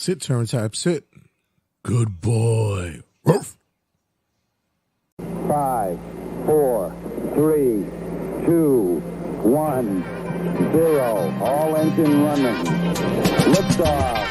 Sit, turn, type, sit. Good boy. Ruff. 5, 4, 3, 2, 1, 0. All engine running. Liftoff.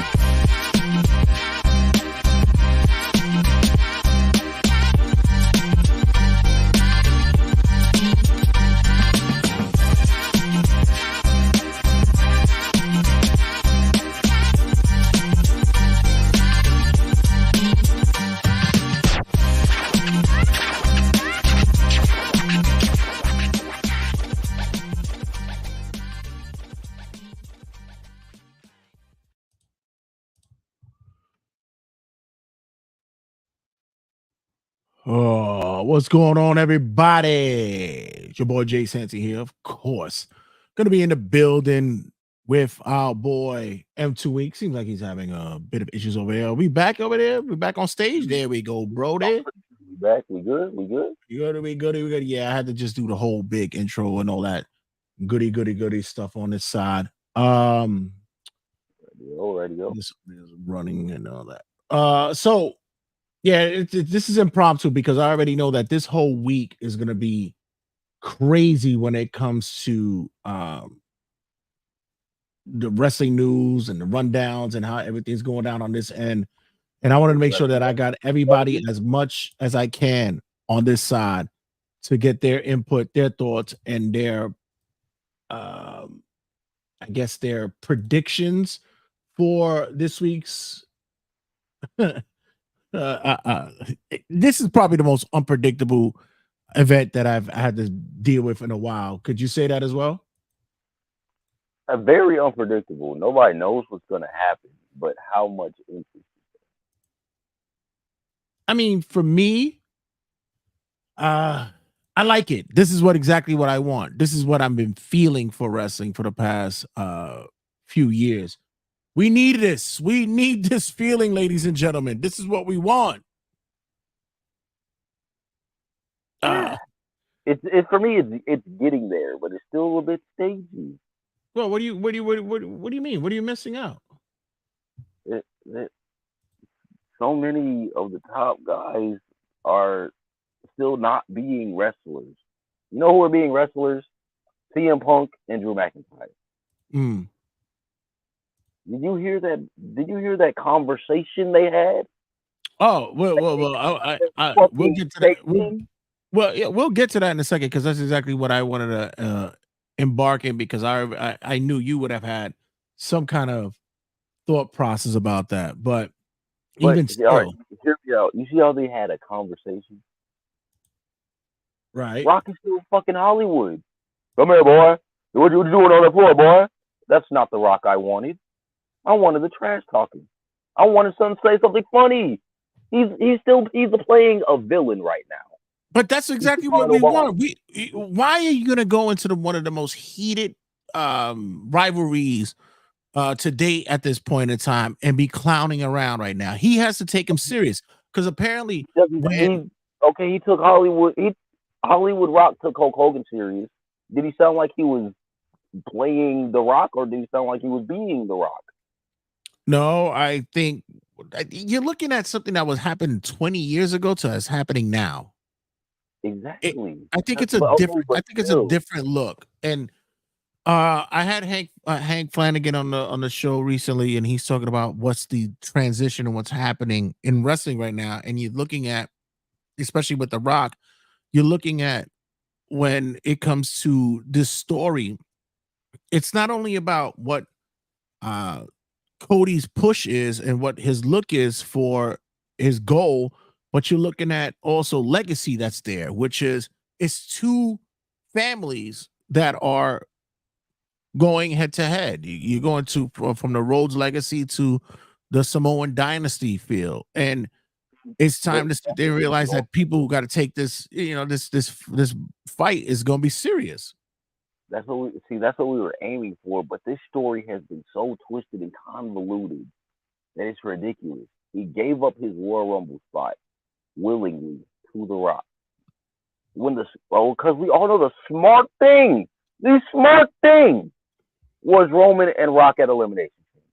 Oh, what's going on, everybody? It's your boy Jay Santy here, of course. Gonna be in the building with our boy M2Inc. Seems like he's having a bit of issues over there. Are we back over there? We back on stage? There we go, bro. There. We back. We good. We good. We good. Yeah, I had to just do the whole big intro and all that goody stuff on this side. Ready go. This is running and all that. So yeah, this is impromptu because I already know that this whole week is going to be crazy when it comes to the wrestling news and the rundowns and how everything's going down on this end. And I wanted to make sure that I got everybody as much as I can on this side to get their input, their thoughts, and their I guess their predictions for this week's this is probably the most unpredictable event that I've had to deal with in a while. Could you say that as well? Very unpredictable. Nobody knows what's going to happen, but how much interest? I mean, for me, I like it. This is exactly what I want. This is what I've been feeling for wrestling for the past few years. We need this. We need this feeling, ladies and gentlemen. This is what we want. It's for me. It's getting there, but it's still a little bit stagey. Well, what do you mean? What are you missing out? So many of the top guys are still not being wrestlers. You know who are being wrestlers? CM Punk and Drew McIntyre. Did you hear that? Did you hear that conversation they had? Oh, well, we'll get to that. We'll get to that in a second because that's exactly what I wanted to embark in because I knew you would have had some kind of thought process about that. But even still, right, hear me out. You see how they had a conversation? Right. Rock is still fucking Hollywood. Come here, boy. What you doing on the floor, boy? That's not the Rock I wanted. I wanted the trash talking. I wanted someone to say something funny. He's playing a villain right now. But that's exactly what we want. Why are you gonna go into one of the most heated rivalries to date at this point in time and be clowning around right now? He has to take him serious because apparently he took Hollywood Rock took Hulk Hogan serious. Did he sound like he was playing The Rock or did he sound like he was being The Rock? No, I think you're looking at something that was happening 20 years ago to us happening now. Exactly. I think it's a different look. And I had Hank Flanagan on the show recently, and he's talking about what's the transition and what's happening in wrestling right now. And you're looking at, especially with The Rock, you're looking at when it comes to this story, it's not only about what Cody's push is and what his look is for his goal, but you're looking at also legacy that's there, which is it's two families that are going head to head. You're going to from the Rhodes legacy to the Samoan dynasty field, and it's time to sit there and realize that people got to take this. You know, this fight is going to be serious. That's what we were aiming for. But this story has been so twisted and convoluted that it's ridiculous. He gave up his Royal Rumble spot willingly to The Rock. Because we all know the smart thing was Roman and Rock at Elimination Chamber.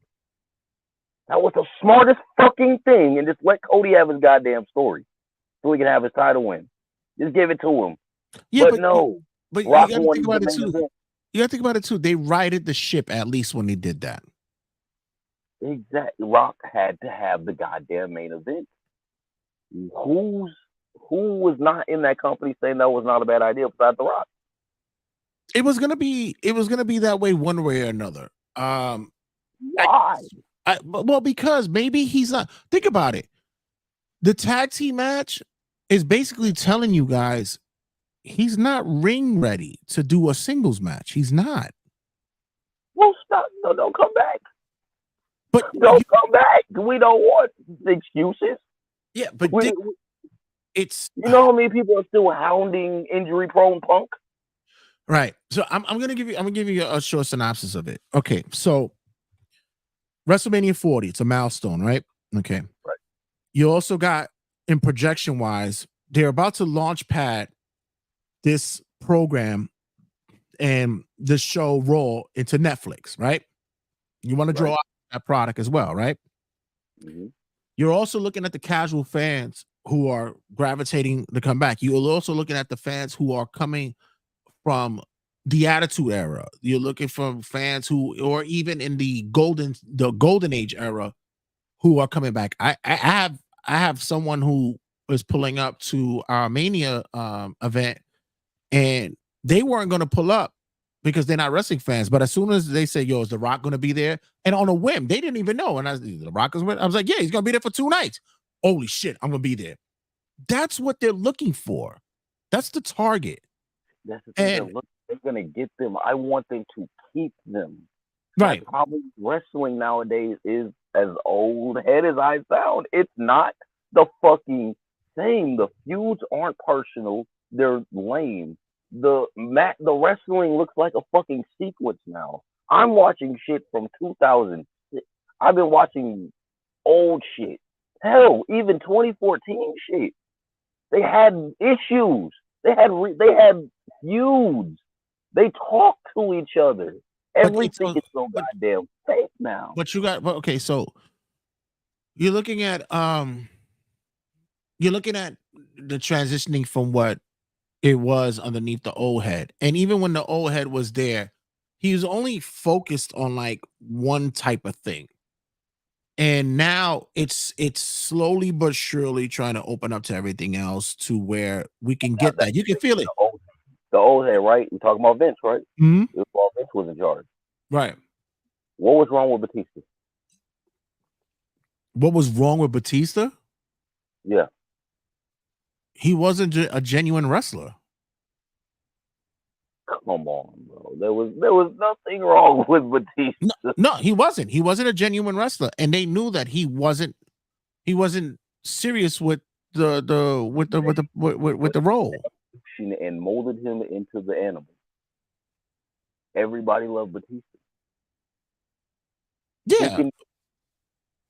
That was the smartest fucking thing, and just let Cody have his goddamn story so he can have his title win. Just give it to him. Yeah, but no, but Rock you got to think won about the it main too. event. You got to think about it too. They righted the ship at least when they did that. Exactly. Rock had to have the goddamn main event. Who was not in that company saying that was not a bad idea besides The Rock? It was gonna be that way one way or another. Why? Well, because maybe he's not. Think about it. The tag team match is basically telling you guys he's not ring ready to do a singles match. He's not. Well, stop. No, don't come back. But don't come back. We don't want excuses. Yeah, but it's you know how many people are still hounding injury prone Punk? Right. So I'm gonna give you a short synopsis of it. Okay, so WrestleMania 40, it's a milestone, right? Okay. Right. You also got, in projection wise, they're about to launch pad this program and this show Raw into Netflix, right? You want to draw out that product as well, right? Mm-hmm. You're also looking at the casual fans who are gravitating to come back. You're also looking at the fans who are coming from the Attitude Era. You're looking for fans who, or even in the golden age era, who are coming back. I have someone who is pulling up to our Mania event, and they weren't going to pull up because they're not wrestling fans. But as soon as they say, "Yo, is The Rock going to be there?" and on a whim, they didn't even know. And The Rock is. I was like, "Yeah, he's going to be there for 2 nights." Holy shit, I'm going to be there. That's what they're looking for. That's the target. That's the thing. They're going to get them. I want them to keep them. Right. The problem with wrestling nowadays is, as old head as I sound, it's not the fucking same. The feuds aren't personal. They're lame. The wrestling looks like a fucking sequence now. I'm watching shit from 2006. I've been watching old shit. Hell, even 2014 shit. They had issues. They had feuds. They talk to each other. Everything is so goddamn fake now. But you got okay, so you're looking at the transitioning from what it was underneath the old head. And even when the old head was there, he was only focused on like one type of thing. And now it's slowly but surely trying to open up to everything else, to where we can get that. You can feel it. The old head, right? We're talking about Vince, right? Mm-hmm. It was while Vince was in charge. Right. What was wrong with Batista? What was wrong with Batista? Yeah. He wasn't a genuine wrestler. Come on, bro. There was nothing wrong with Batista. No, he wasn't. He wasn't a genuine wrestler, and they knew that he wasn't serious with the role. And molded him into the animal. Everybody loved Batista. Yeah.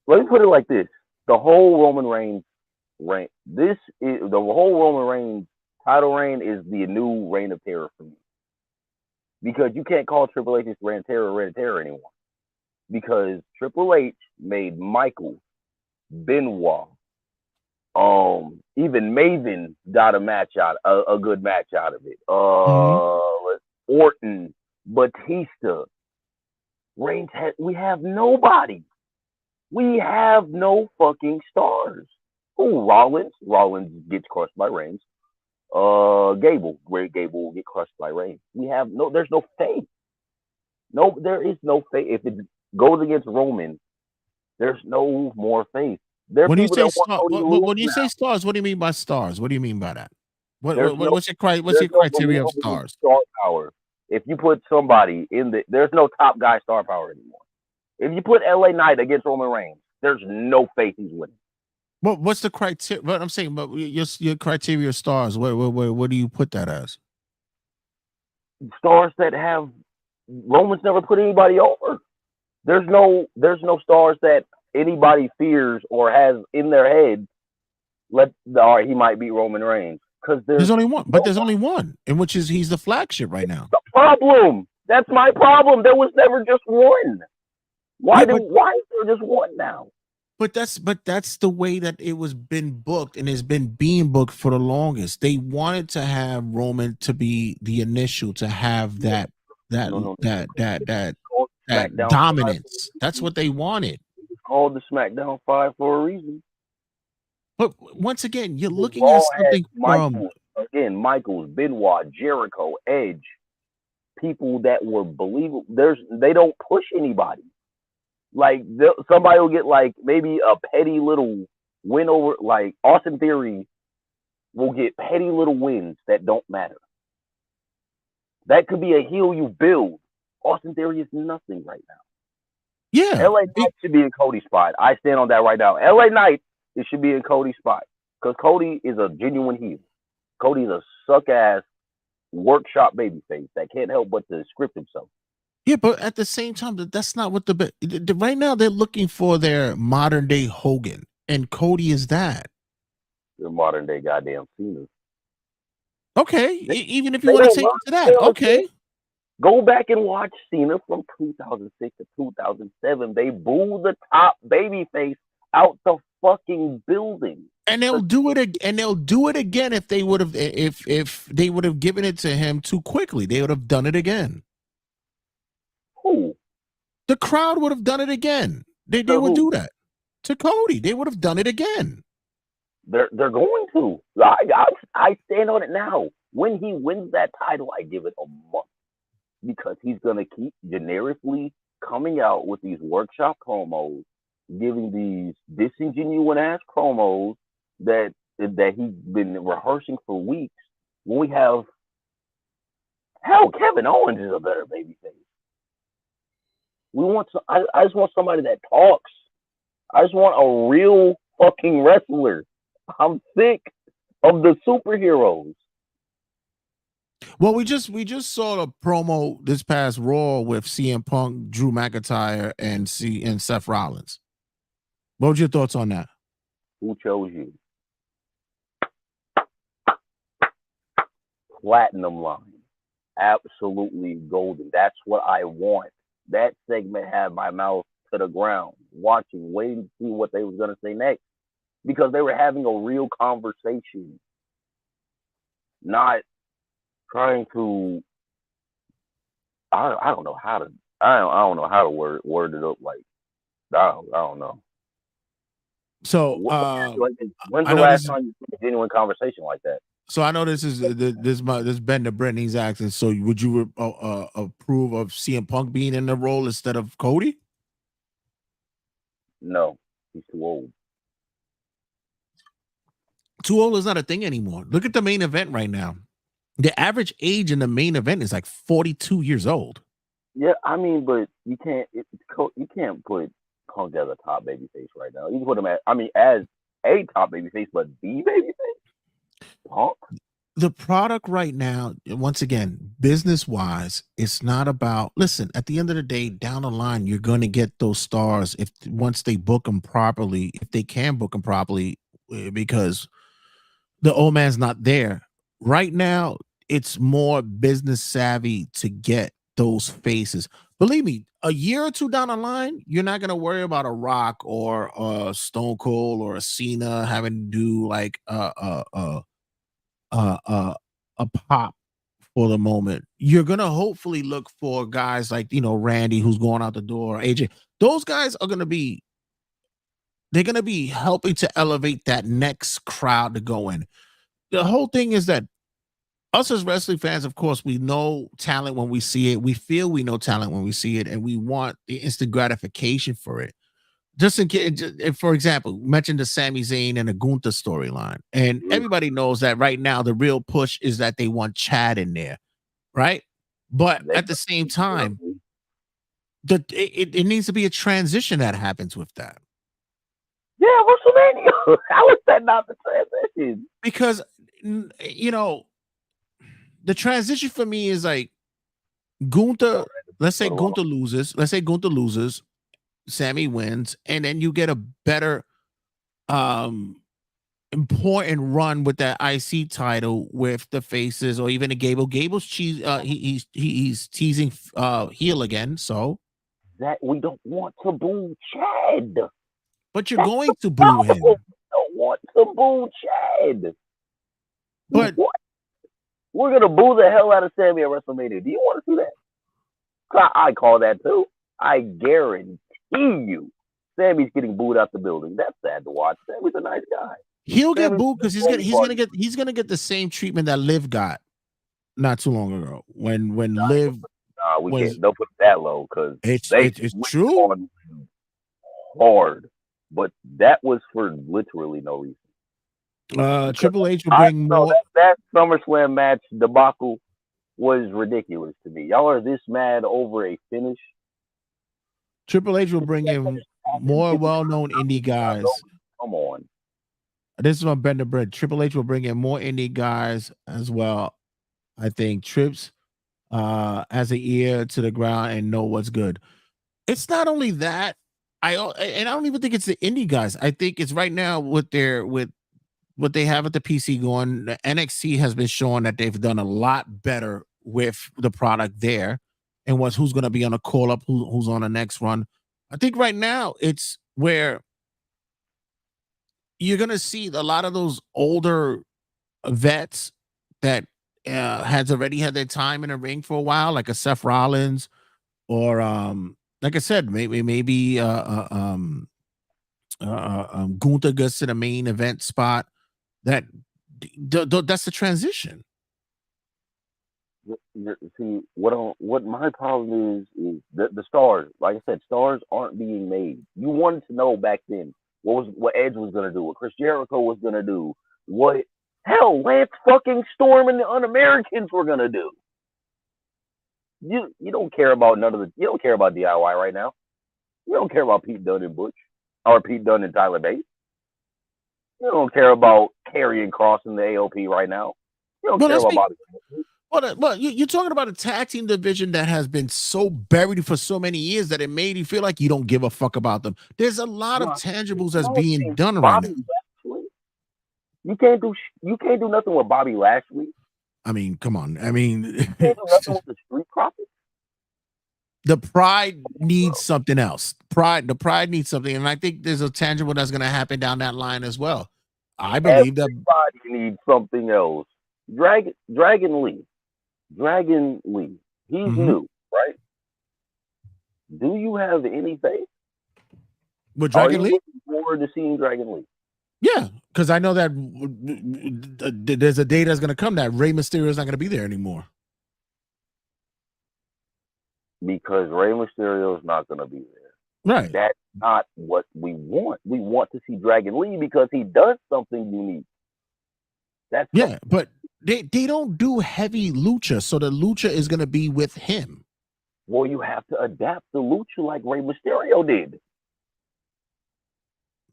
Let me put it like this: the whole Roman Reigns reign. The whole Roman Reigns title reign is the new reign of terror for me. Because you can't call Triple H's reign of terror anymore. Because Triple H made Michael, Benoit, even Maven got a good match out of it. Orton, Batista, Reigns we have nobody. We have no fucking stars. Oh, Rollins gets crushed by Reigns. Gable will get crushed by Reigns. There's no faith. No, there is no faith. If it goes against Roman, there's no more faith. When you say stars, what do you mean by stars? What do you mean by that? What's your criteria of stars? Star power. If you put somebody there's no top guy star power anymore. If you put LA Knight against Roman Reigns, there's no faith he's winning. Well, what's the criteria? What I'm saying, but your criteria of stars. What do you put that as? Stars that have Roman's never put anybody over. There's no stars that anybody fears or has in their head. He might beat Roman Reigns, because there's only one. But there's only one, in which is he's the flagship right now. The problem. That's my problem. There was never just one. Why is there just one now? But that's the way that it was been booked and has been being booked for the longest. They wanted to have Roman to be the initial, to have that that No, no, no. that that that It's called that SmackDown 5 for dominance. a That's reason. what they wanted. It's called the SmackDown 5 for a reason. But once again, you're The looking at Raw had something from Michaels, again, Michaels, Benoit, Jericho, Edge, people that were believable. They don't push anybody. Like somebody will get like maybe a petty little win over, like Austin Theory will get petty little wins that don't matter. That could be a heel you build. Austin Theory is nothing right now. yeah. LA Knight should be in Cody's spot. I stand on that right now. LA Knight, it should be in Cody's spot because Cody is a genuine heel. Cody's a suck ass workshop babyface that can't help but to script himself. Yeah, but at the same time, that's not what right now they're looking for their modern day Hogan, and Cody is that. The modern day goddamn Cena. Okay, They, even if you they want to don't take love it to that, okay. Go back and watch Cena from 2006 to 2007. They booed the top babyface out the fucking building. And they'll do it and they'll do it again if they would have if they would have given it to him too quickly. They would have done it again. Who? The crowd would have done it again. They would do that to Cody. They would have done it again. They're going to. I stand on it now. When he wins that title, I give it a month because he's gonna keep generically coming out with these workshop promos, giving these disingenuous ass promos that he's been rehearsing for weeks. When we have hell, Kevin Owens is a better babyface. We want I just want somebody that talks. I just want a real fucking wrestler. I'm sick of the superheroes. Well, we just saw the promo this past Raw with CM Punk, Drew McIntyre, and Seth Rollins. What were your thoughts on that? Who chose you? Platinum line. Absolutely golden. That's what I want. That segment had my mouth to the ground, watching, waiting to see what they was going to say next. Because they were having a real conversation. Not trying to I don't know how to I don't know how to word it up like I don't know. So when's the last time you had a genuine conversation like that? So I know this is this Ben to Brittany's accent. So would you approve of CM Punk being in the role instead of Cody? No, he's too old. Too old is not a thing anymore. Look at the main event right now. The average age in the main event is like 42 years old. Yeah, I mean, but you can't put Punk as a top babyface right now. You can put him as a top babyface, but the babyface Punk. The product right now, once again, business wise, it's not about. Listen, at the end of the day, down the line, you're going to get those stars if once they book them properly, if they can book them properly, because the old man's not there right now. It's more business savvy to get those faces. Believe me, a year or two down the line, you're not going to worry about a Rock or a Stone Cold or a Cena having to do like a pop for the moment. You're going to hopefully look for guys like, Randy, who's going out the door, AJ. Those guys are going to be, they're going to be helping to elevate that next crowd to go in. The whole thing is that us as wrestling fans, of course, we know talent when we see it. We feel we know talent when we see it, and we want the instant gratification for it. Just in case, for example, mentioned the Sami Zayn and the Gunther storyline, and everybody knows that right now the real push is that they want Chad in there, right? But at the same time, it needs to be a transition that happens with that. Yeah, WrestleMania. How is that not the transition? Because the transition for me is like Gunther. Let's say Gunther loses. Sammy wins, and then you get a better, important run with that IC title with the faces, or even a Gable. Gable's he's teasing heel again. So that we don't want to boo Chad. But you're going to boo him. I don't want to boo Chad. But what? We're gonna boo the hell out of Sammy at WrestleMania. Do you want to see that? I call that too. I guarantee you, Sammy's getting booed out the building. That's sad to watch. Sammy's a nice guy. he'll get booed because he's gonna get the same treatment that Liv got not too long ago when Liv we was. can't. Don't put it that low because It's true. On hard, but that was for literally no reason. Triple H will bring more. That SummerSlam match debacle was ridiculous to me. Y'all are this mad over a finish. Triple H will bring in more well-known indie guys. Come on. This is on Bender Bread. Triple H will bring in more indie guys as well. I think Trips has an ear to the ground and know what's good. It's not only that. I don't even think it's the indie guys. I think it's right now with what they have at the PC going. The NXT has been showing that they've done a lot better with the product there, and who's going to be on a call up, who's on the next run. I think right now it's where you're going to see a lot of those older vets that has already had their time in the ring for a while, like a Seth Rollins, or like I said, maybe Gunther gets to the main event spot. That's the transition. See, what my problem is the stars. Like I said, stars aren't being made. You wanted to know back then what Edge was gonna do, what Chris Jericho was gonna do, what hell Lance fucking Storm and the Un-Americans were gonna do. You don't care about you don't care about DIY right now. You don't care about Pete Dunne and Butch or Pete Dunne and Tyler Bates. You don't care about Karrion Kross in the AOP right now. You don't care about Bobby. Well, you're talking about a tag team division that has been so buried for so many years that it made you feel like you don't give a fuck about them. There's a lot of tangibles that's being done right now. You can't do nothing with Bobby Lashley. I mean, come on. I mean, you can't do nothing with the Street Profits. The Pride needs something else. The Pride needs something, and I think there's a tangible that's going to happen down that line as well. I believe that everybody needs something else. Dragon Lee. He's new, right? Do you have any faith with Dragon Lee? Looking forward to seeing Dragon Lee. Yeah, because I know that there's a day that's going to come that Rey Mysterio is not going to be there anymore. Because Rey Mysterio is not going to be there. Right. That's not what we want. We want to see Dragon Lee because he does something unique. But they don't do heavy lucha, so the lucha is going to be with him. Well, you have to adapt the lucha like Rey Mysterio did.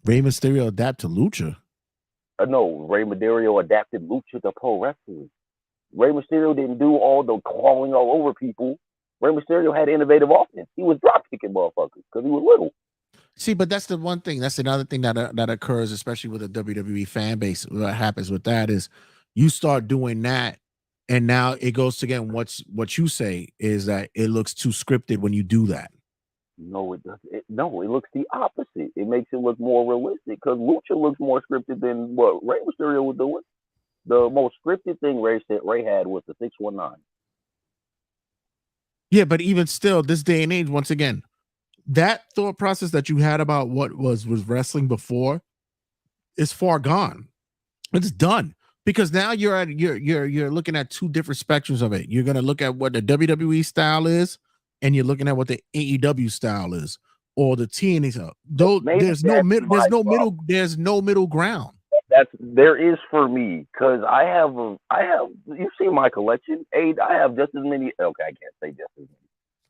Rey Mysterio adapt to lucha? No, Rey Mysterio adapted lucha to pro wrestling. Rey Mysterio didn't do all the crawling all over people. Rey Mysterio had innovative offense. He was drop kicking motherfuckers because he was little. See, but that's the one thing. That's another thing that occurs, especially with the WWE fan base. What happens with that is you start doing that, and now it goes to, again, what you say is that it looks too scripted when you do that. No, it doesn't. It looks the opposite. It makes it look more realistic because lucha looks more scripted than what Rey Mysterio was doing. The most scripted thing Ray had was the 619. Yeah, but even still, this day and age, once again, that thought process that you had about what was wrestling before is far gone. It's done. Because now you're looking at two different spectrums of it. You're going to look at what the WWE style is, and you're looking at what the AEW style is, or the TNA style. There's no middle ground. There is for me, because I have you've seen my collection. I have just as many. Okay, I can't say just as many.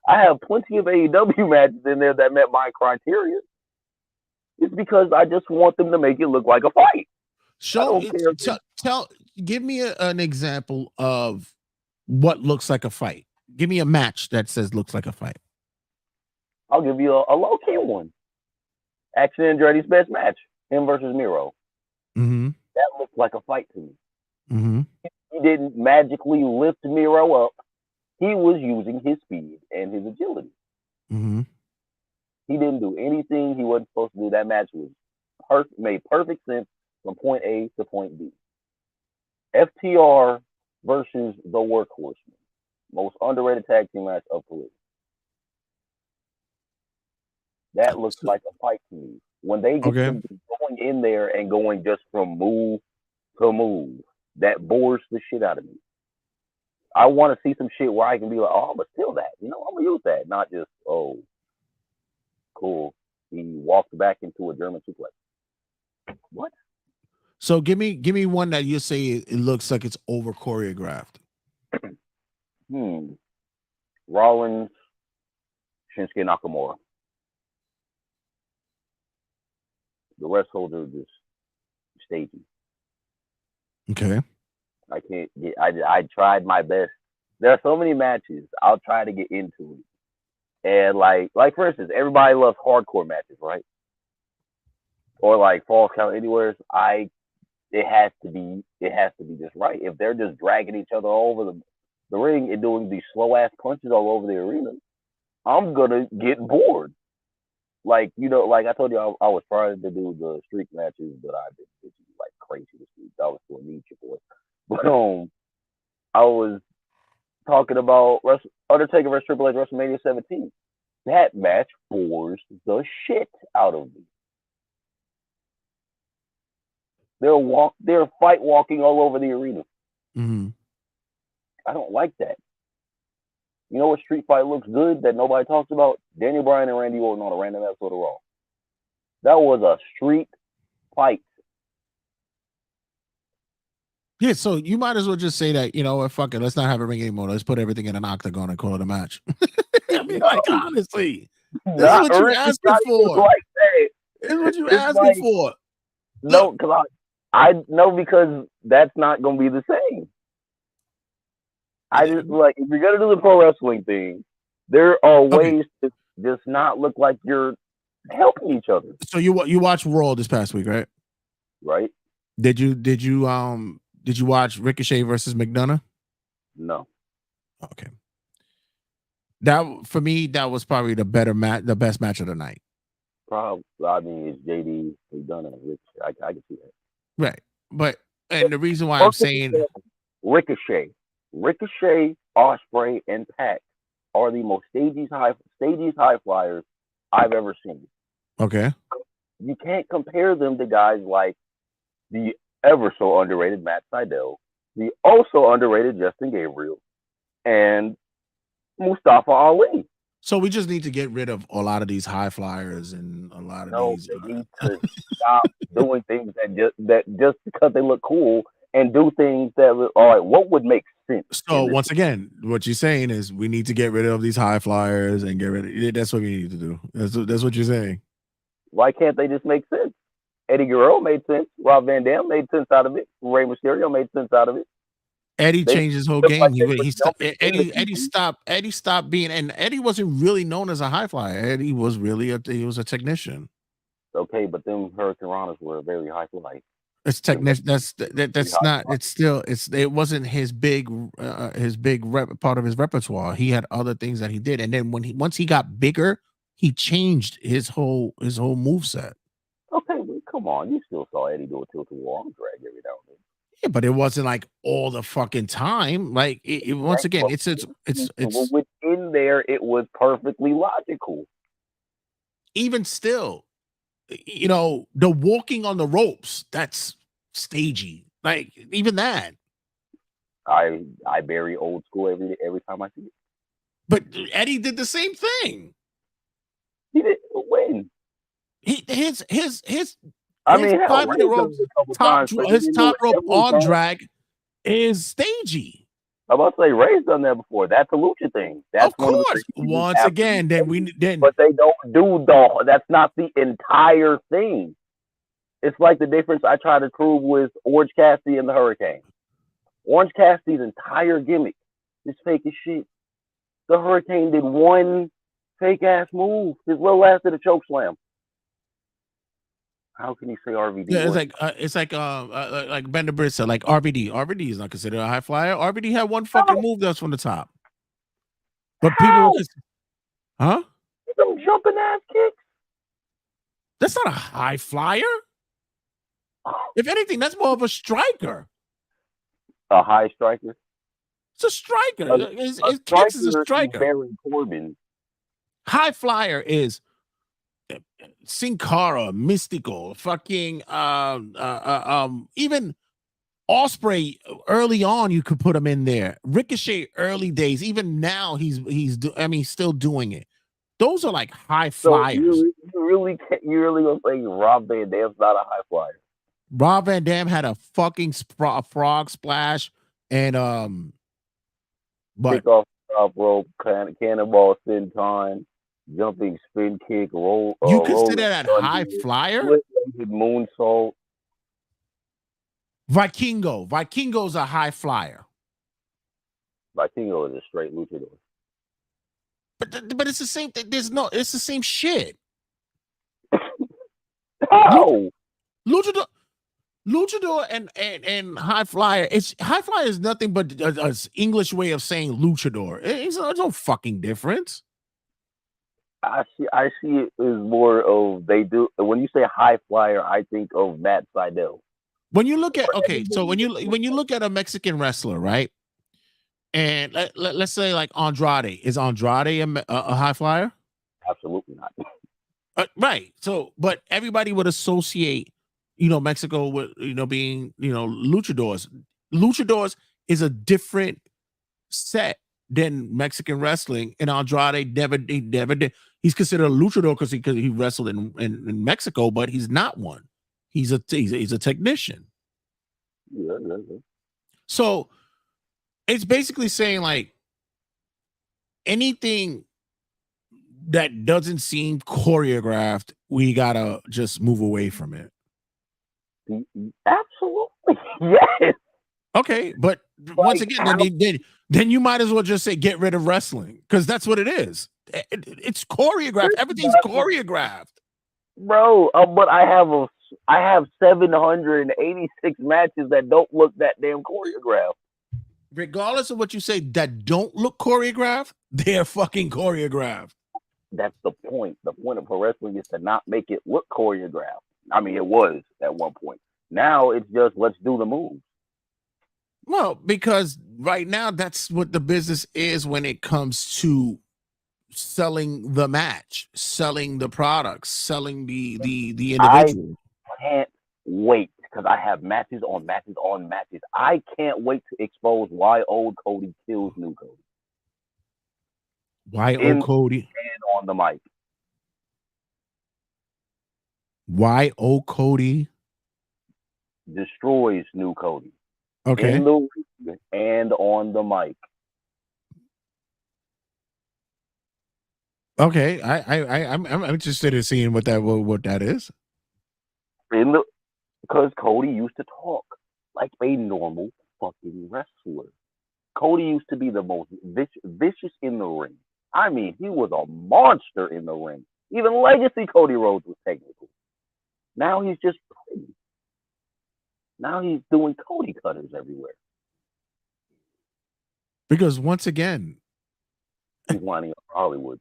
I have plenty of AEW matches in there that met my criteria. It's because I just want them to make it look like a fight. Give me an example of what looks like a fight. Give me a match that says looks like a fight. I'll give you a low key one. Action Andretti's best match, him versus Miro. Mm-hmm. That looked like a fight to me. Mm-hmm. He didn't magically lift Miro up. He was using his speed and his agility. Mm-hmm. He didn't do anything he wasn't supposed to do. That match was made perfect sense from point A to point B. FTR versus the Workhorsemen, most underrated tag team match of Collision. That looks like a fight to me. When they get Okay. to going in there and going just from move to move, that bores the shit out of me. I want to see some shit where I can be like, oh, I'm gonna steal that. I'm gonna use that, not just oh, cool. He walked back into a German suplex. What? So give me one that you say it looks like it's over choreographed. Rollins, Shinsuke Nakamura. The rest are just stagey. Okay. I can't get. I tried my best. There are so many matches. I'll try to get into it, and like for instance, everybody loves hardcore matches, right? Or like Fall Count Anywheres. It has to be just right. If they're just dragging each other all over the ring and doing these slow ass punches all over the arena, I'm gonna get bored. Like like I told you, I was trying to do the streak matches, but I've been busy like crazy this week. That was for me, your boy. But I was talking about Undertaker versus Triple H WrestleMania 17. That match bores the shit out of me. They're fight walking all over the arena. Mm-hmm. I don't like that. You know what street fight looks good that nobody talks about? Daniel Bryan and Randy Orton on a random episode of Raw. That was a street fight. Yeah, so you might as well just say that, fuck it, let's not have a ring anymore. Let's put everything in an octagon and call it a match. I mean, like, honestly, this is what you're asking for. Like that. This is what you're asking for. No, because I know because that's not going to be the same. I just like if you're gonna do the pro wrestling thing, there are ways to just not look like you're helping each other. So you watched Raw this past week, right? Right. Did you watch Ricochet versus McDonough? No. Okay. That for me, that was probably the best match of the night. Probably. I mean, it's JD McDonough and Ricochet. I can see that. Right, but the reason why I'm saying Ricochet, Ospreay, and Pac are the most stages high flyers I've ever seen. Okay. You can't compare them to guys like the ever so underrated Matt Sydal, the also underrated Justin Gabriel, and Mustafa Ali. So we just need to get rid of a lot of these high flyers and a lot of these. They need to stop doing things that just because they look cool and do things that all right. What would make sense? So once again, what you're saying is we need to get rid of these high flyers and get rid of. That's what we need to do. That's what you're saying. Why can't they just make sense? Eddie Guerrero made sense. Rob Van Dam made sense out of it. Rey Mysterio made sense out of it. Eddie changed his whole game. Like Eddie stopped being, and Eddie wasn't really known as a high flyer. Eddie was really he was a technician. Okay, but them Hurricane Ranas were a very high flight. It's technician. That's not. It's still. It wasn't his big part of his repertoire. He had other things that he did, and then once he got bigger, he changed his whole moveset. Okay, well, come on. You still saw Eddie do a tilt-a-wall arm drag every now and then. Yeah, but it wasn't like all the fucking time. Like once again, it's within there. It was perfectly logical. Even still, the walking on the ropes, that's stagey. Like even that. I bury old school every time I see it. But Eddie did the same thing. He did when? His I mean, his top rope on drag is stagey. I'm about to say Ray's done that before. That's a lucha thing. That's of course. Once again, but they don't do that's not the entire thing. It's like the difference I try to prove with Orange Cassidy and the Hurricane. Orange Cassidy's entire gimmick is fake as shit. The Hurricane did one fake ass move. His little ass did a choke slam. How can you say RVD? Yeah, it's like Bender Britt said, like RVD. RVD is not considered a high flyer. RVD had one fucking move that's from the top. But people, some jumping ass kicks. That's not a high flyer. If anything, that's more of a striker. A high striker. It's a striker. A Kicks is a striker is striker. Baron Corbin. High flyer is Sin Cara, Mystical, fucking even Osprey early on. You could put him in there. Ricochet early days. Even now, he's still doing it. Those are like high So flyers. you really gonna say Rob Van Dam's not a high flyer? Rob Van Dam had a fucking frog splash and but Kick off top rope, cannonball senton, jumping spin kick, roll. you consider that high flyer? Split-legged moonsault. Vikingo's a high flyer. Vikingo is a straight luchador. But it's the same thing. It's the same shit. How? Luchador and high flyer. High flyer is nothing but an English way of saying luchador. There's no fucking difference. I see it as more of they do. When you say high flyer, I think of Matt Sydal. When you look at when you look at a Mexican wrestler, right? And let's say like Andrade. Is Andrade a high flyer? Absolutely not. Right. So, but everybody would associate, Mexico with, being, luchadors. Luchadors is a different set than Mexican wrestling. And Andrade never did. He's considered a luchador because he wrestled in Mexico, but he's not one. He's a technician. Yeah. So it's basically saying like anything that doesn't seem choreographed, we gotta just move away from it. Absolutely, yes. Okay, but once again, then you might as well just say get rid of wrestling because that's what it is. It's choreographed. Everything's choreographed, bro. But I have 786 matches that don't look that damn choreographed. Regardless of what you say, that don't look choreographed, they're fucking choreographed. That's the point. The point of pro wrestling is to not make it look choreographed. I mean, it was at one point. Now it's just let's do the moves. Well, because right now that's what the business is when it comes to selling the match, selling the products, selling the individual. I can't wait because I have matches on matches on matches. I can't wait to expose why old Cody kills new Cody. Why old Cody? And on the mic. Why old Cody destroys new Cody. Okay. In the ring and on the mic. Okay, I'm interested in seeing what that is. Because Cody used to talk like a normal fucking wrestler. Cody used to be the most vicious in the ring. I mean, he was a monster in the ring. Even Legacy Cody Rhodes was technical. Now he's just pretty. Now he's doing Cody cutters everywhere. Because once again, he's winding up Hollywood.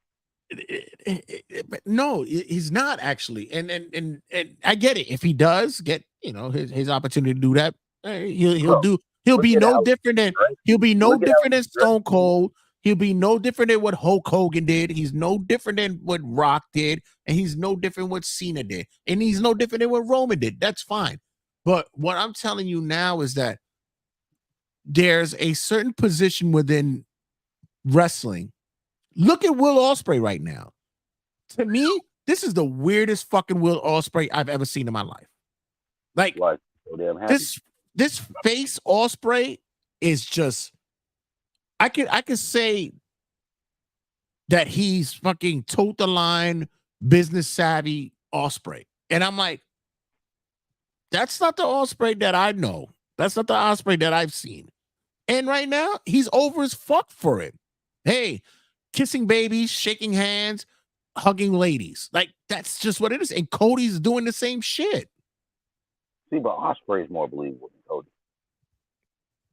No, he's not actually. And I get it. If he does get, his opportunity to do that, he'll be no different than Stone Cold. He'll be no different than what Hulk Hogan did. He's no different than what Rock did, and he's no different what Cena did, and he's no different than what Roman did. That's fine. But what I'm telling you now is that there's a certain position within wrestling. Look at Will Ospreay right now. To me, this is the weirdest fucking Will Ospreay I've ever seen in my life. Like so damn happy. This face Ospreay is just. I could say that he's fucking tote the line, business savvy Ospreay, and I'm like, that's not the Ospreay that I know. That's not the Ospreay that I've seen. And right now, he's over as fuck for it. Hey, kissing babies, shaking hands, hugging ladies. Like, that's just what it is. And Cody's doing the same shit. See, but Ospreay is more believable than Cody.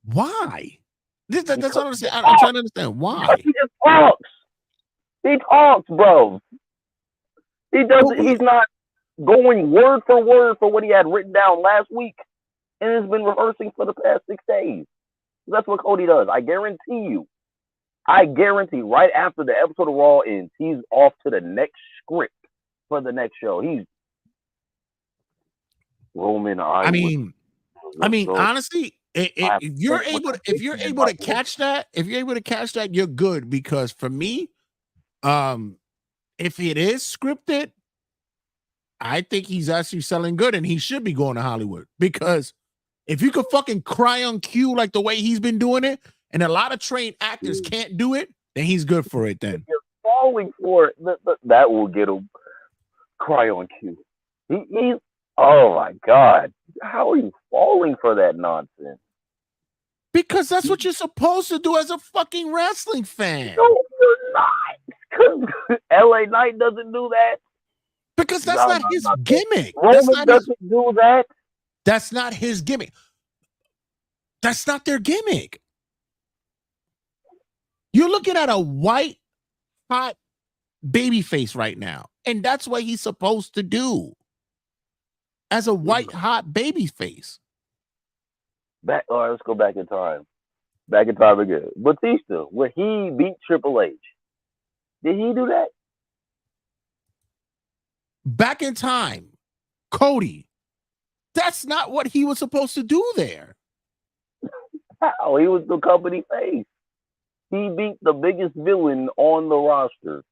Why? That's what I'm saying. I'm trying to understand why. He just talks. He talks, bro. He doesn't. He's not going word for word for what he had written down last week, and has been rehearsing for the past 6 days. That's what Cody does. I guarantee you. Right after the episode of Raw ends, he's off to the next script for the next show. He's Roman. I mean, honestly, if you're able to catch that, you're good. Because for me, if it is scripted, I think he's actually selling good, and he should be going to Hollywood. Because if you could fucking cry on cue like the way he's been doing it, and a lot of trained actors can't do it, then he's good for it. Then you're falling for it. That will get him cry on cue. He's oh my god, how are you falling for that nonsense? Because that's what you're supposed to do as a fucking wrestling fan. No, you're not. Because LA Knight doesn't do that. Because that's not his gimmick. Roman doesn't do that. That's not his gimmick. That's not their gimmick. You're looking at a white, hot baby face right now. And that's what he's supposed to do. As a white, hot baby face. All right, let's go back in time. Back in time again. Batista, when he beat Triple H, did he do that? Back in time, Cody, that's not what he was supposed to do there. How? He was the company face. He beat the biggest villain on the roster.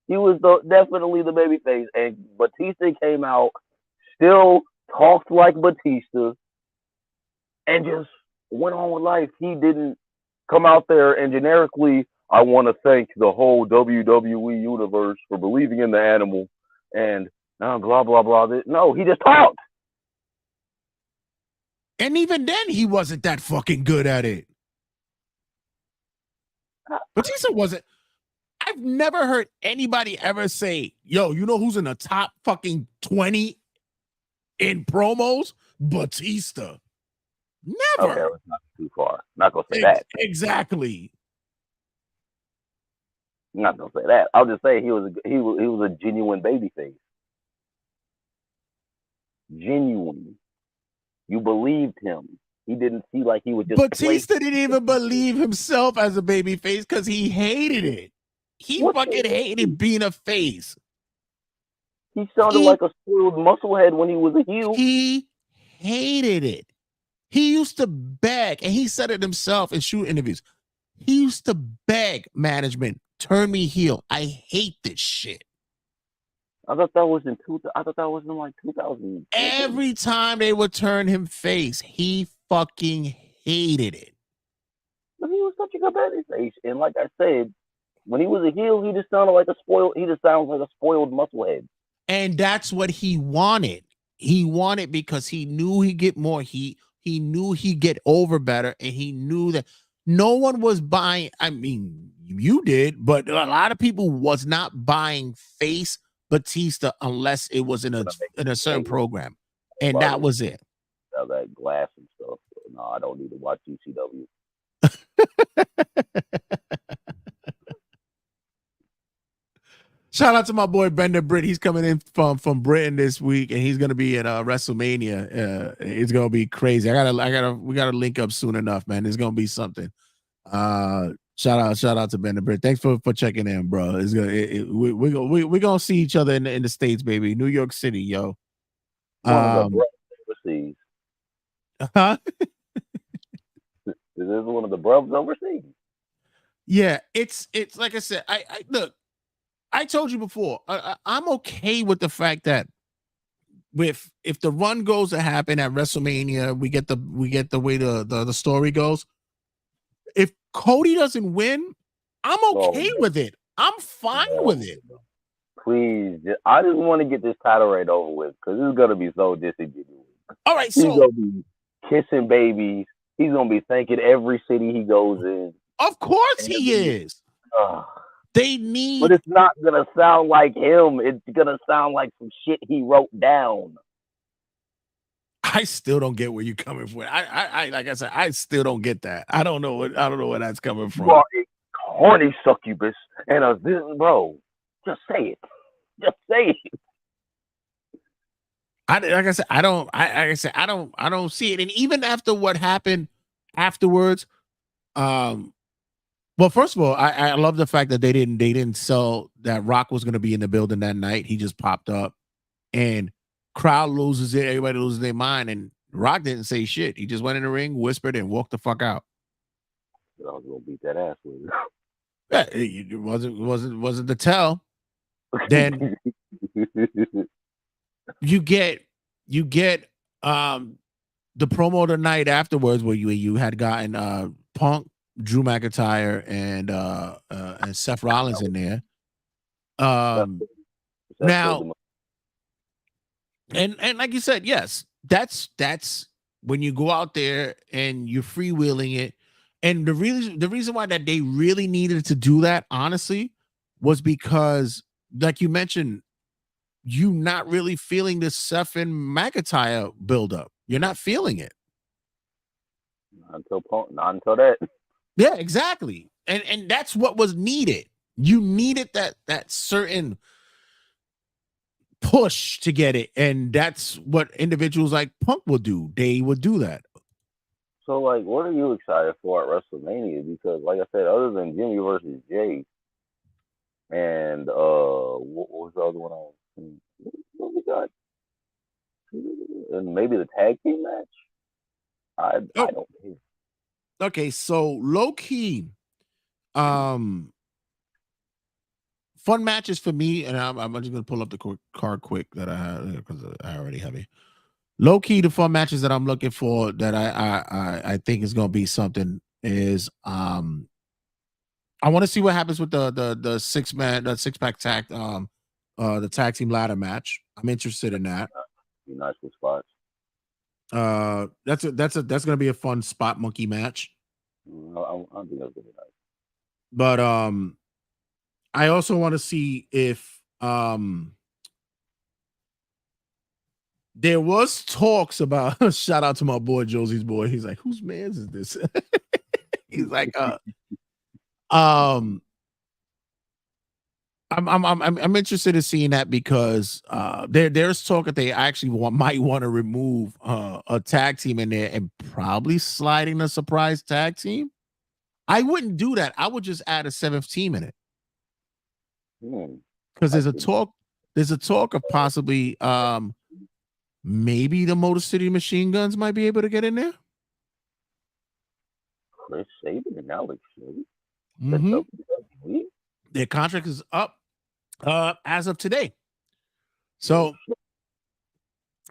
He was definitely the baby face. And Batista came out, still talked like Batista, and just went on with life. He didn't come out there and generically, I want to thank the whole WWE universe for believing in the animal and blah, blah, blah. No, he just talked. And even then, he wasn't that fucking good at it. Batista wasn't. I've never heard anybody ever say, yo, you know who's in the top fucking 20 in promos? Batista. Never. Okay, it's not too far. Not gonna say that. Exactly. Not gonna say that. I'll just say he was a genuine babyface. Genuine. You believed him. He didn't see like he was just. Batista didn't even believe himself as a babyface because he hated it. He fucking hated being a face. He sounded like a spoiled musclehead when he was a heel. He hated it. He used to beg, and he said it himself in shoot interviews. He used to beg management, turn me heel. I hate this shit. I thought that was in like 2000. Every time they would turn him face, he fucking hated it. But he was such a good babyface, and like I said, when he was a heel, he just sounded like a spoiled. He just sounds like a spoiled musclehead. And that's what he wanted. He wanted because he knew he'd get more heat. He knew he'd get over better, and he knew that no one was buying. I mean, you did, but a lot of people was not buying face Batista unless it was in a certain program, and that was it. That glass and stuff. No, I don't need to watch ECW. Shout out to my boy Brendan Britt. He's coming in from Britain this week, and he's gonna be at WrestleMania. It's gonna be crazy. We gotta link up soon enough, man. It's gonna be something. Shout out to Brendan Britt. Thanks for checking in, bro. It's gonna we're gonna see each other in the States, baby. New York City, yo. Overseas. Huh? This is one of the brubs overseas. Yeah, it's like I said. I look. I told you before, I'm okay with the fact that if the run goes to happen at WrestleMania, we get the way the story goes. If Cody doesn't win, I'm okay with it. I'm fine with it. Please, I just want to get this title right over with because it's gonna be so disingenuous. All right, he's gonna be kissing babies. He's gonna be thanking every city he goes in. Of course, he is. They need, but it's not gonna sound like him. It's gonna sound like some shit he wrote down. I still don't get where you're coming from. I like I said, I still don't get that. I don't know where that's coming from. You are a horny succubus and bro. Just say it. Just say it. like I said, I don't see it. And even after what happened afterwards, um, well, first of all, I love the fact that they didn't sell that Rock was going to be in the building that night. He just popped up, and crowd loses it. Everybody loses their mind, and Rock didn't say shit. He just went in the ring, whispered, and walked the fuck out. I was gonna beat that ass with Yeah, it wasn't the tell. Then it. you get you get the promo the night afterwards where you had gotten Punk, Drew McIntyre, and Seth Rollins in there. That's Now the and like you said, yes, that's when you go out there and you're freewheeling it. And the reason why that they really needed to do that, honestly, was because, like you mentioned, you not really feeling this Seth and McIntyre buildup. You're not feeling it. not until that. Yeah, exactly. And that's what was needed. You needed that certain push to get it, and that's what individuals like Punk will do. They would do that. So, like, what are you excited for at WrestleMania? Because, like I said, other than Jimmy versus Jay, and what was the other one? What we got? And maybe the tag team match. I Oh, don't care. okay, so low key, um, fun matches for me, and I'm just gonna pull up the card quick that I had because I already have it. Low key, the fun matches that I'm looking for that I think is gonna be something is I want to see what happens with the six pack tag the tag team ladder match. I'm interested in that. Be nice with spots. That's gonna be a fun spot monkey match. I think that's gonna be nice. But I also want to see if there was talks about shout out to my boy Josie's boy. He's like, whose man's is this? He's like, um I'm interested in seeing that because there's talk that they actually might want to remove a tag team in there and probably sliding a surprise tag team. I wouldn't do that. I would just add a seventh team in it because there's a talk of possibly maybe the Motor City Machine Guns might be able to get in there. Chris Sabin and Alex Shelley. Mm-hmm. Their contract is up as of today. So,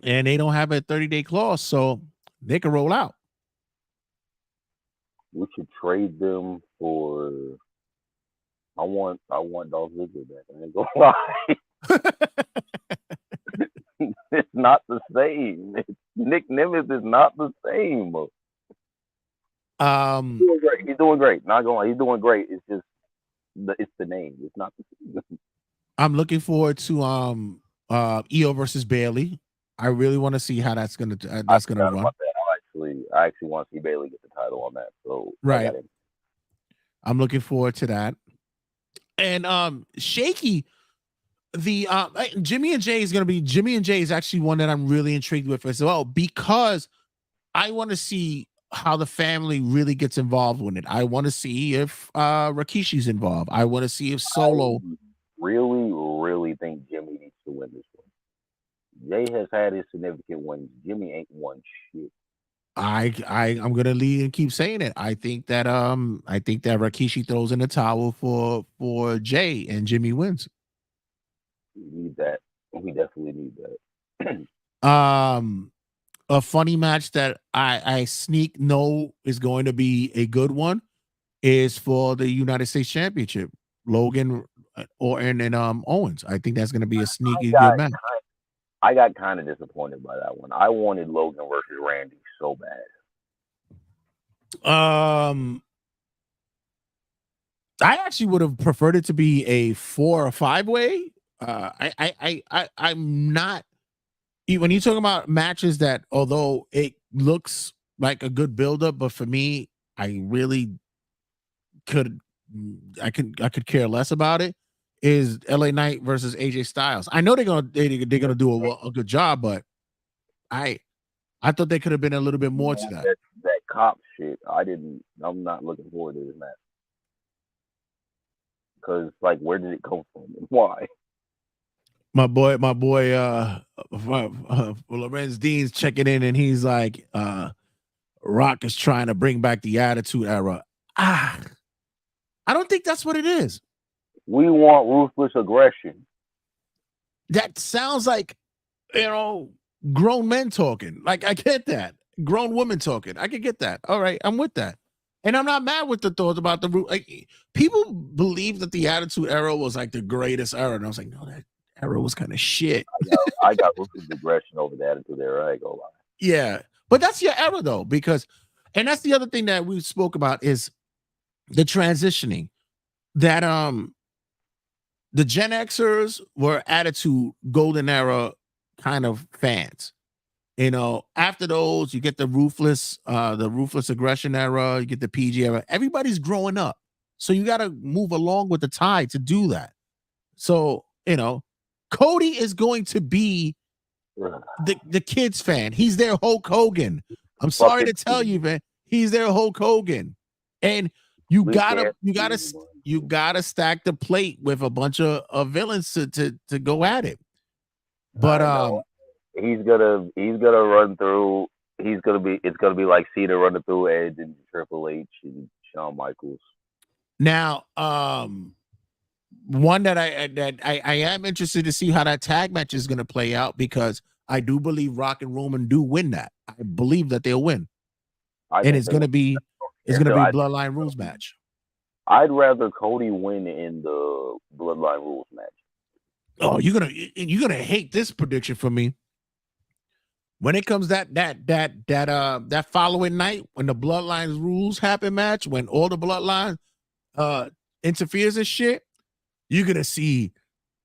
and they don't have a 30-day clause, so they can roll out. We should trade them for. I want Dolph Ziggler back. I ain't gonna lie. It's not the same. Nick Nimitz is not the same. He's doing great. He's doing great. Not going. He's doing great. It's just it's the name. It's not the same. I'm looking forward to Io versus Bailey. I really want to see how that's gonna run. I actually want to see Bailey get the title on that. So right. I'm looking forward to that. And Shaky, the Jimmy and Jay is actually one that I'm really intrigued with as well, because I want to see how the family really gets involved with it. I want to see if Rikishi's involved. I want to see if Solo. I really think Jimmy needs to win this one. Jay has had his significant wins. Jimmy ain't won shit. I'm gonna lead and keep saying it. I think that Rikishi throws in the towel for Jay and Jimmy wins. We need that. We definitely need that. A funny match that I sneak know is going to be a good one is for the United States Championship. Logan Orton and Owens. I think that's going to be a sneaky good match. I got kind of disappointed by that one. I wanted Logan versus Randy so bad. I actually would have preferred it to be a 4 or 5 way. I'm not. When you're talking about matches that, although it looks like a good buildup, but for me, I could care less about it. Is LA Knight versus AJ Styles? I know they're gonna do a good job, but I thought there could have been a little bit more to that. That cop shit. I'm not looking forward to this match because like, where did it come from and why? My boy, Lorenz Dean's checking in, and he's like, Rock is trying to bring back the Attitude Era. I don't think that's what it is. We want ruthless aggression. That sounds like, grown men talking. Like, I get that. Grown women talking. I can get that. All right, I'm with that. And I'm not mad with the thoughts about the root. Like, people believe that the Attitude Era was like the greatest era, and I was like, no, that era was kind of shit. I got ruthless aggression over the Attitude Era. I ain't gonna lie. Yeah, but that's your era though, because, and that's the other thing that we spoke about is the transitioning. That the Gen Xers were Attitude Golden Era kind of fans. After those, you get the ruthless aggression era, you get the PG era. Everybody's growing up. So you got to move along with the tide to do that. So, Cody is going to be the kids fan. He's their Hulk Hogan. I'm sorry to tell you, man. He's their Hulk Hogan. And you gotta stack the plate with a bunch of villains to go at it. But he's gonna run through. It's gonna be like Cena running through Edge and Triple H and Shawn Michaels. Now, one that I am interested to see how that tag match is gonna play out, because I do believe Rock and Roman do win that. I believe that they'll win, and it's gonna be Bloodline Rules match. I'd rather Cody win in the Bloodline Rules match. Oh, you're gonna hate this prediction for me. When it comes that following night, when the Bloodlines Rules happen match, when all the Bloodline interferes and shit, you're gonna see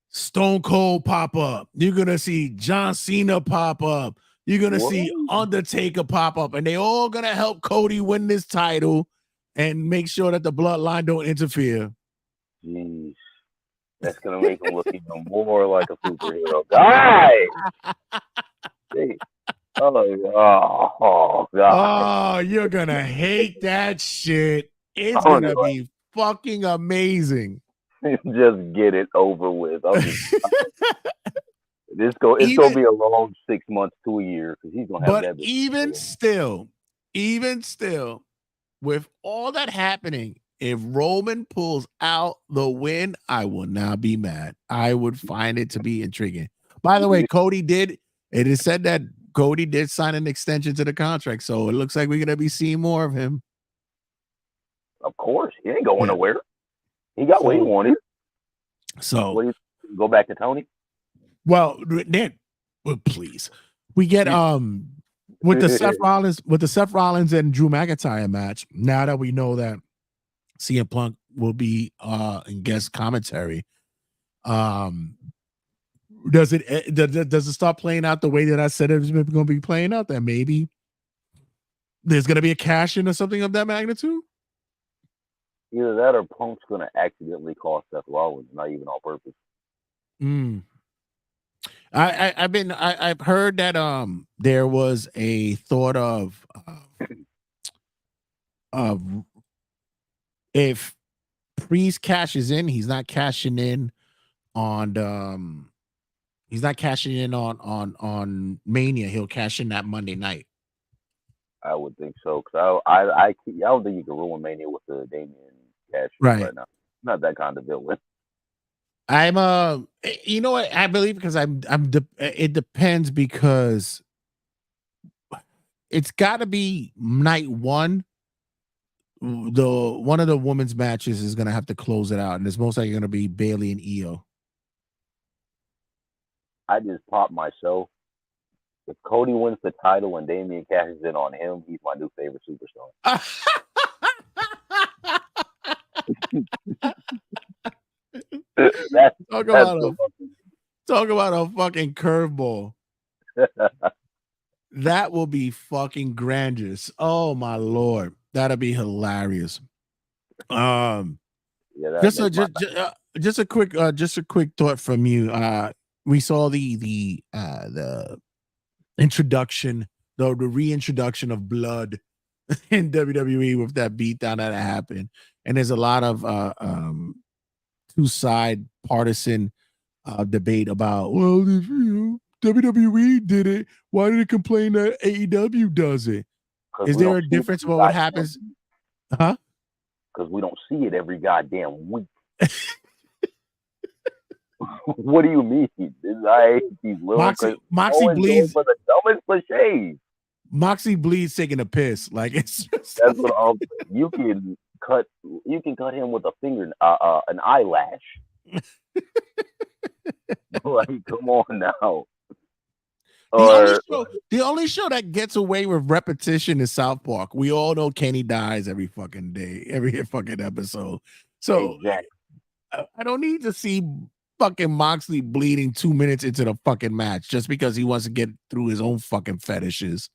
Stone Cold pop up. You're gonna see John Cena pop up. You're gonna see Undertaker pop up, and they all gonna help Cody win this title and make sure that the Bloodline don't interfere. Jeez, that's gonna make him look even more like a superhero guy. Oh, God. Oh, you're gonna hate that shit. It's gonna be fucking amazing. Just get it over with. It's gonna be a long 6 months to a year, because he's gonna have that. But even still, with all that happening, if Roman pulls out the win, I will not be mad. I would find it to be intriguing. By the way, it is said that Cody did sign an extension to the contract, so it looks like we're gonna be seeing more of him. Of course, he ain't going nowhere. He got what he wanted. So go back to Tony. Well, please, we get with the Seth Rollins and Drew McIntyre match. Now that we know that CM Punk will be in guest commentary, does it start playing out the way that I said it was going to be playing out? That maybe there's going to be a cash in or something of that magnitude. Either that or Punk's going to accidentally call Seth Rollins, not even on purpose. I've heard that there was a thought of if Priest cashes in, he's not cashing in on Mania. He'll cash in that Monday night. I would think so, because I don't think you can ruin Mania with the Damian cash right now. Not that kind of villain. I'm you know what, I believe, because it depends, because it's got to be night one. One of the women's matches is gonna have to close it out, and it's most likely gonna be Bayley and Io. I just popped myself. If Cody wins the title and Damian cashes in on him, he's my new favorite superstar. Talk about a fucking curveball. That will be fucking grandiose. Oh my Lord, that'll be hilarious. Just a quick thought from you. We saw the introduction, the reintroduction of blood in WWE with that beatdown that happened. And there's a lot of two-side partisan debate about, well, if, WWE did it, why did it complain that AEW does it? Is there a difference about what happens? Huh? Because we don't see it every goddamn week. What do you mean? I hate these little Moxie bleeds for the dumbest cliches. Moxie bleeds taking a piss. Like it's just that's what I'm saying. You can cut him with a finger, an eyelash. Like, come on now. The only show that gets away with repetition is South Park. We all know Kenny dies every fucking day, every fucking episode. So exactly. I don't need to see fucking Moxley bleeding 2 minutes into the fucking match just because he wants to get through his own fucking fetishes.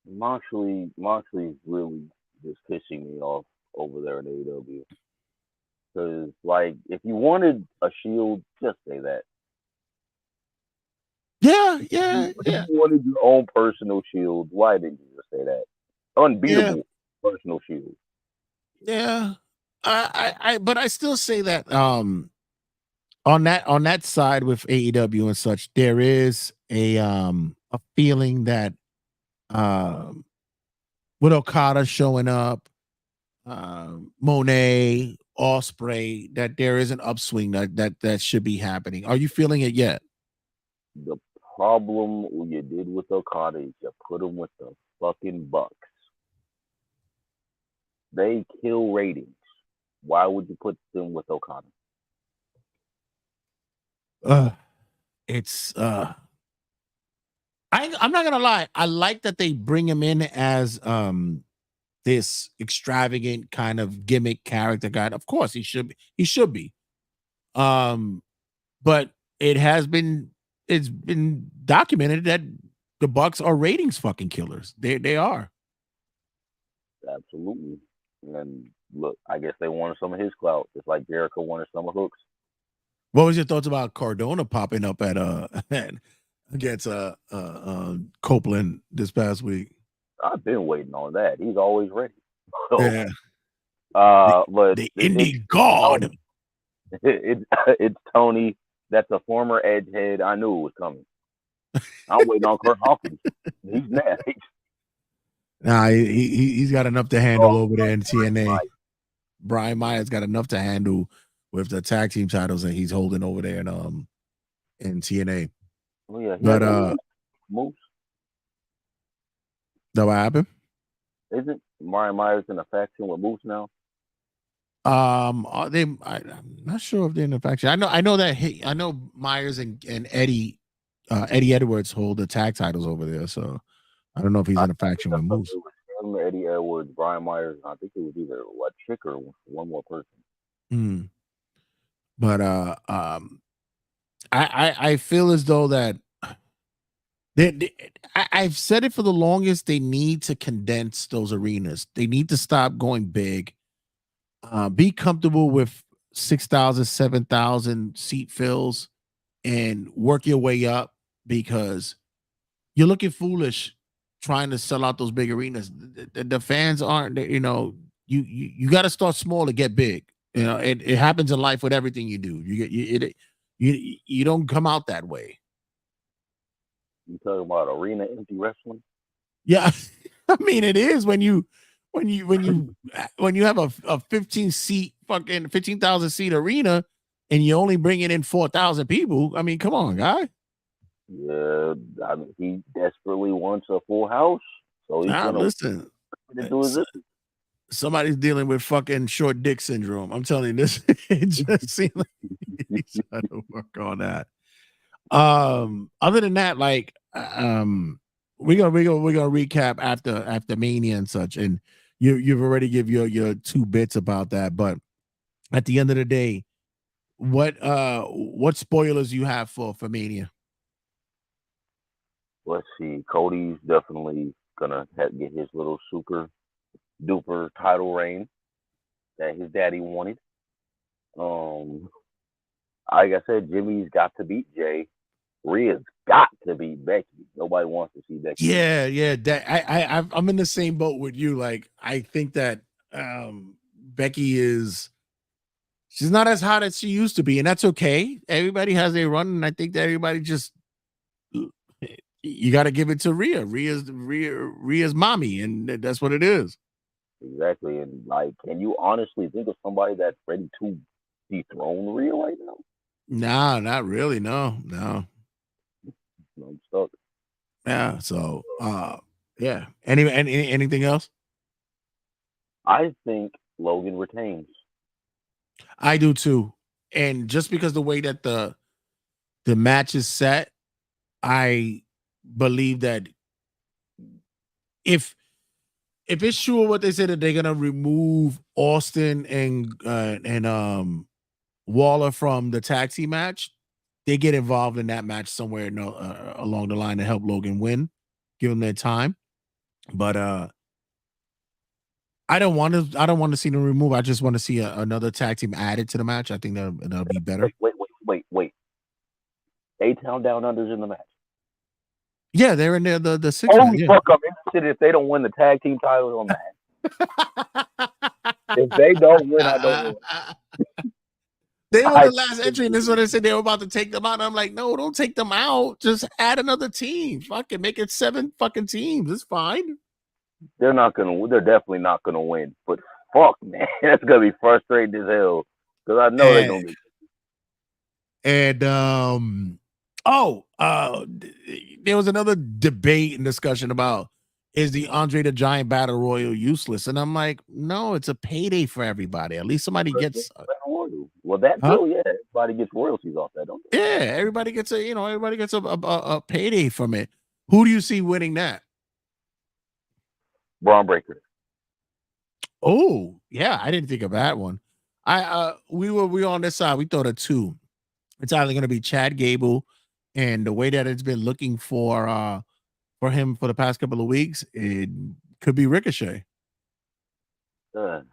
Moxley's really just pissing me off over there in AEW. Because, like, if you wanted a Shield, just say that. Yeah. If you wanted your own personal Shield, why didn't you just say that? Unbeatable personal Shield. Yeah. But I still say that on that side with AEW and such, there is a feeling that with Okada showing up, Monet, Osprey, that there is an upswing that should be happening. Are you feeling it yet? The problem you did with Okada is you put him with the fucking Bucks. They kill ratings. Why would you put them with Okada? I'm not gonna lie. I like that they bring him in as this extravagant kind of gimmick character guy. Of course, he should be. But it's been documented that the Bucks are ratings fucking killers. They are. Absolutely. And look, I guess they wanted some of his clout, just like Jericho wanted some of Hook's. What was your thoughts about Cardona popping up at against Copeland this past week? I've been waiting on that. He's always ready. So, yeah. But the indie god. It's Tony. That's a former Edge head. I knew it was coming. I'm waiting on Kurt Hawkins. He's next. Nah, he's got enough to handle over there in TNA. Brian Myers got enough to handle with the tag team titles that he's holding over there in TNA. Oh yeah, but Moose. That what happened? Isn't Brian Myers in a faction with Moose now? I'm not sure if they're in a faction. I know that I know Myers and Eddie Edwards hold the tag titles over there, so I don't know if he's in a faction with Moose. Eddie Edwards, Brian Myers, I think it was either Chick or one more person. But I feel as though that I've said it for the longest. They need to condense those arenas. They need to stop going big. Be comfortable with 6,000, 7,000 seat fills and work your way up, because you're looking foolish trying to sell out those big arenas. The fans aren't, you got to start small to get big. It happens in life with everything you do. You don't come out that way. You talking about arena empty wrestling? Yeah, I mean it is when you have a 15,000 seat arena and you only bringing in 4,000 people. I mean, come on, guy. Yeah, I mean, he desperately wants a full house, so he's gonna listen. Somebody's dealing with fucking short dick syndrome. I'm telling you this. It just seems like he's trying to work on that. Other than that, like, we're gonna recap after Mania and such, and you've already give your 2 bits about that. But at the end of the day, what spoilers you have for Mania? Let's see. Cody's definitely gonna get his little super duper title reign that his daddy wanted. Like I said, Jimmy's got to beat Jay. Rhea's got to beat Becky. Nobody wants to see Becky. Yeah. That I'm in the same boat with you. Like, I think that Becky she's not as hot as she used to be, and that's okay. Everybody has a run, and I think that everybody just you got to give it to Rhea. Rhea's mommy, and that's what it is. Exactly. And like, can you honestly think of somebody that's ready to dethrone Rhea right now? Nah, not really. No. I'm stuck. Yeah. So, yeah. Anything else? I think Logan retains. I do too. And just because the way that the match is set, I believe that if it's true what they said that they're gonna remove Austin and Waller from the tag team match, they get involved in that match somewhere along the line to help Logan win, give them their time. But I don't want to see them remove. I just want to see another tag team added to the match. I think that'll be better. Wait. A-Town Down Under's in the match. Yeah, they're in there. The six. Holy fuck! I'm interested if they don't win the tag team titles on that. If they don't win, I don't win. They were the last entry, and this is what they said they were about to take them out. And I'm like, no, don't take them out. Just add another team. Fucking make it 7 fucking teams. It's fine. They're definitely not gonna win. But fuck, man, that's gonna be frustrating as hell because I know they're gonna be. And there was another debate and discussion about, is the Andre the Giant Battle Royal useless? And I'm like, no, it's a payday for everybody. At least somebody gets. Well, that too, yeah. Everybody gets royalties off that, don't they? Yeah, everybody gets a payday from it. Who do you see winning that? Braun Breaker. Oh, yeah, I didn't think of that one. We were on this side. We thought of 2. It's either going to be Chad Gable, and the way that it's been looking for him for the past couple of weeks, it could be Ricochet. But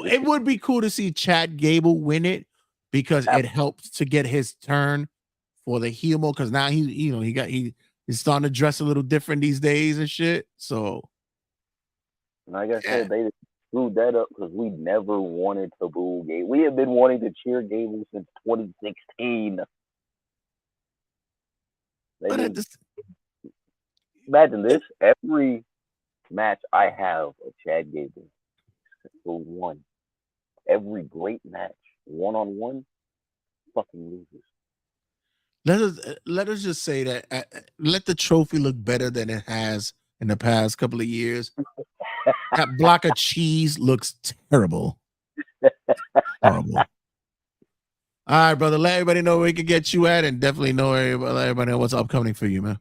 it would be cool to see Chad Gable win it because it helps to get his turn for the heel mode. Because now he's starting to dress a little different these days and shit. So, like I said, they screwed that up because we never wanted to boo Gable. We have been wanting to cheer Gable since 2016. Imagine this: every match I have of Chad Gable goes one. Every great match, 1-on-1, fucking loses. Let us just say that let the trophy look better than it has in the past couple of years. That block of cheese looks terrible. Horrible. All right, brother. Let everybody know where we can get you at, and definitely let everybody know what's upcoming for you, man.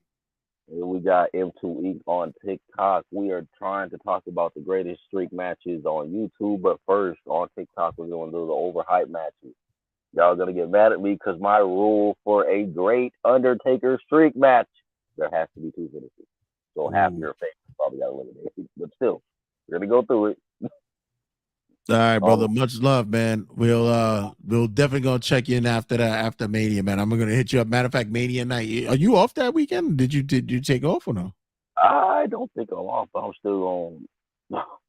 We got M2Inc on TikTok. We are trying to talk about the greatest streak matches on YouTube, but first on TikTok we're going to do the overhyped matches. Y'all gonna get mad at me because my rule for a great Undertaker streak match, there has to be 2 finishes. So half your face probably got eliminated, but still, we're gonna go through it. All right, brother. Much love, man. We'll definitely gonna check in after Mania, man. I'm gonna hit you up. Matter of fact, Mania night. Are you off that weekend? Did you take off or no? I don't think I'm off. I'm still on.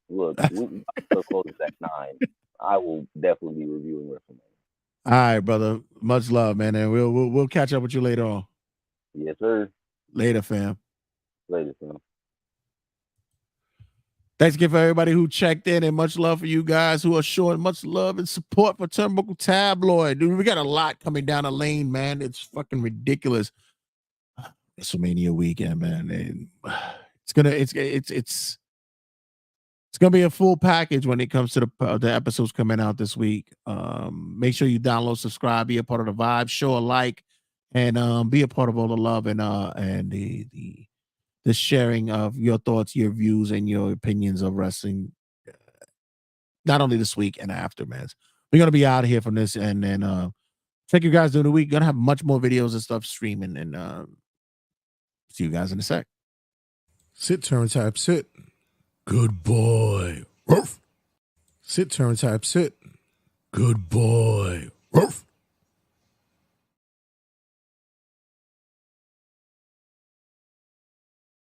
Look, we still close at 9. I will definitely be reviewing WrestleMania. All right, brother. Much love, man, and we'll catch up with you later on. Yes, sir. Later, fam. Later, fam. Thanks again for everybody who checked in, and much love for you guys who are showing much love and support for Turnbuckle Tabloid. Dude, we got a lot coming down the lane, man. It's fucking ridiculous. WrestleMania weekend, man. It's gonna be a full package when it comes to the episodes coming out this week. Make sure you download, subscribe, be a part of the vibe, show a like, and be a part of all the love and the sharing of your thoughts, your views, and your opinions of wrestling. Not only this week and after, man. We're gonna be out of here from this, and then check you guys during the week. Gonna have much more videos and stuff streaming, and see you guys in a sec. Sit, turn, type, sit. Good boy. Ruff. Sit, turn, type, sit. Good boy. Ruff.